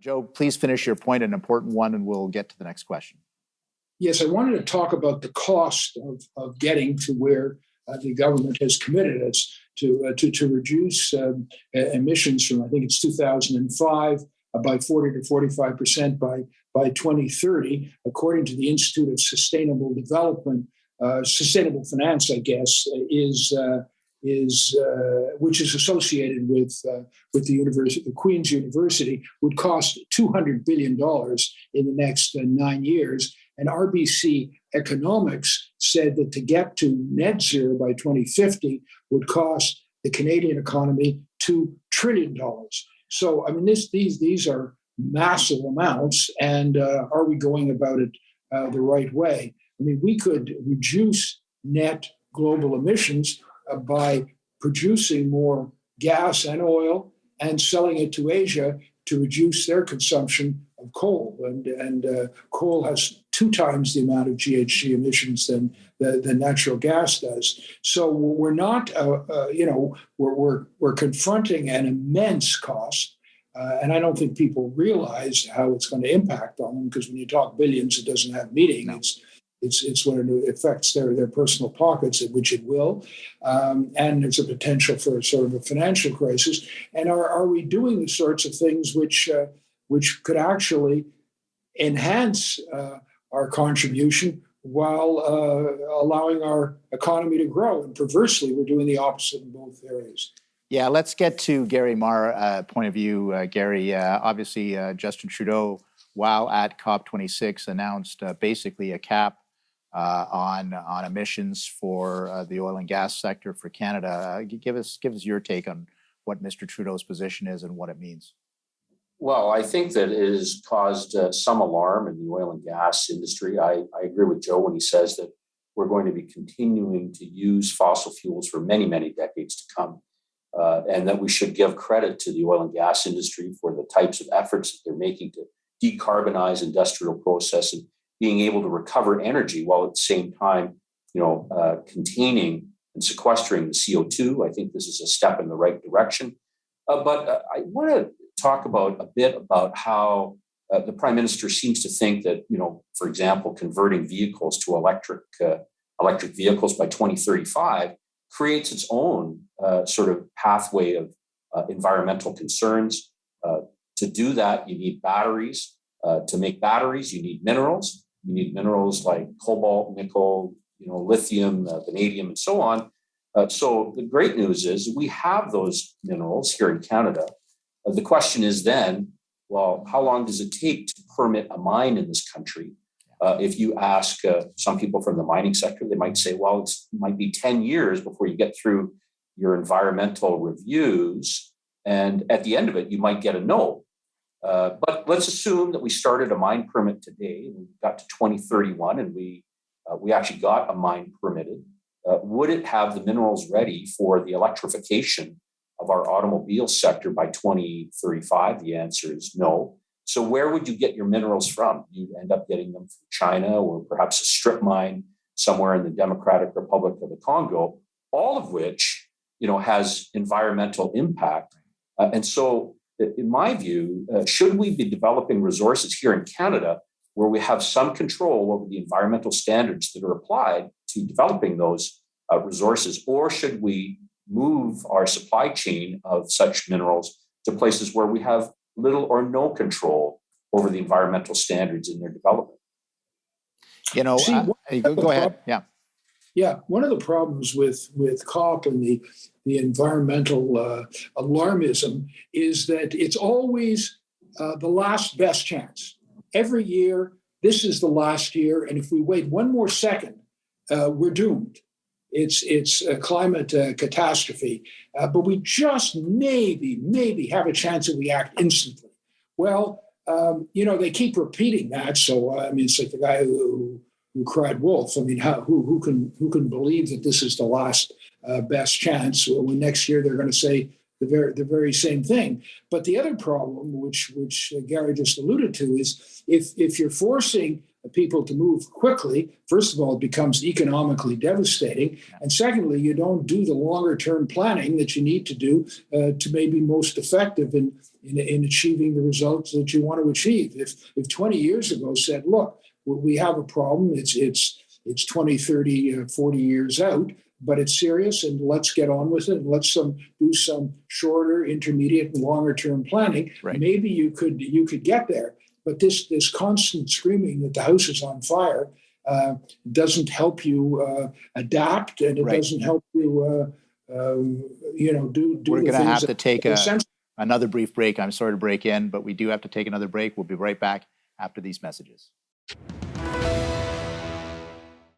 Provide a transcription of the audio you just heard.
Joe, please finish your point, an important one, and we'll get to the next question. Yes, I wanted to talk about the cost of getting to where the government has committed us to reduce emissions from, I think it's 2005, by 40 to 45% by 2030, according to the Institute of Sustainable Development, Sustainable Finance, I guess, which is associated with the university, the Queen's University, would cost $200 billion in the next 9 years. And RBC Economics said that to get to net zero by 2050 would cost the Canadian economy $2 trillion. So, I mean, these are massive amounts. And are we going about it the right way? I mean, we could reduce net global emissions by producing more gas and oil and selling it to Asia to reduce their consumption of coal. And coal has 2 times the amount of GHG emissions than natural gas does. So we're not, we're confronting an immense cost. And I don't think people realize how it's going to impact on them, because when you talk billions, it doesn't have meaning. No. It's when it affects their personal pockets, which it will, and there's a potential for sort of a financial crisis. And are we doing the sorts of things which could actually enhance our contribution while allowing our economy to grow? And perversely, we're doing the opposite in both areas. Yeah, let's get to Gary Marr point of view. Gary, obviously, Justin Trudeau, while at COP26, announced basically a cap on emissions for the oil and gas sector for Canada. Give us your take on what Mr. Trudeau's position is and what it means. Well, I think that it has caused some alarm in the oil and gas industry. I agree with Joe when he says that we're going to be continuing to use fossil fuels for many, many decades to come, and that we should give credit to the oil and gas industry for the types of efforts that they're making to decarbonize industrial process and being able to recover energy while at the same time, containing and sequestering the CO2. I think this is a step in the right direction. But I want to talk a bit about how the Prime Minister seems to think that, for example, converting vehicles to electric vehicles by 2035 creates its own sort of pathway of environmental concerns. To do that, you need batteries. To make batteries, you need minerals. You need minerals like cobalt, nickel, lithium, vanadium, and so on. So the great news is we have those minerals here in Canada. The question is then, well, how long does it take to permit a mine in this country? If you ask some people from the mining sector, they might say, well, it might be 10 years before you get through your environmental reviews. And at the end of it, you might get a no. But let's assume that we started a mine permit today. We got to 2031 and we actually got a mine permitted. Would it have the minerals ready for the electrification of our automobile sector by 2035? The answer is no. So where would you get your minerals from? You'd end up getting them from China or perhaps a strip mine somewhere in the Democratic Republic of the Congo, all of which, has environmental impact. And so in my view, should we be developing resources here in Canada where we have some control over the environmental standards that are applied to developing those resources, or should we move our supply chain of such minerals to places where we have little or no control over the environmental standards in their development? Go ahead. Yeah. Yeah, one of the problems with COP and the environmental alarmism is that it's always the last best chance. Every year, this is the last year, and if we wait one more second, we're doomed. It's a climate catastrophe, but we just maybe have a chance that we act instantly. Well, they keep repeating that, so it's like the guy who cried wolf. I mean, who can believe that this is the last best chance when next year they're going to say the very same thing? But the other problem, which Gary just alluded to, is if you're forcing people to move quickly, first of all, it becomes economically devastating, and secondly, you don't do the longer term planning that you need to do to maybe most effective in in achieving the results that you want to achieve. If 20 years ago said, look, we have a problem, it's 20, 30, 40 years out, but it's serious, and let's get on with it, and let's do some shorter, intermediate, and longer term planning. Right. Maybe you could get there. But this constant screaming that the house is on fire doesn't help you adapt, and it Right. doesn't help you, do. We're going to have to take essential. another brief break. I'm sorry to break in, but we do have to take another break. We'll be right back after these messages.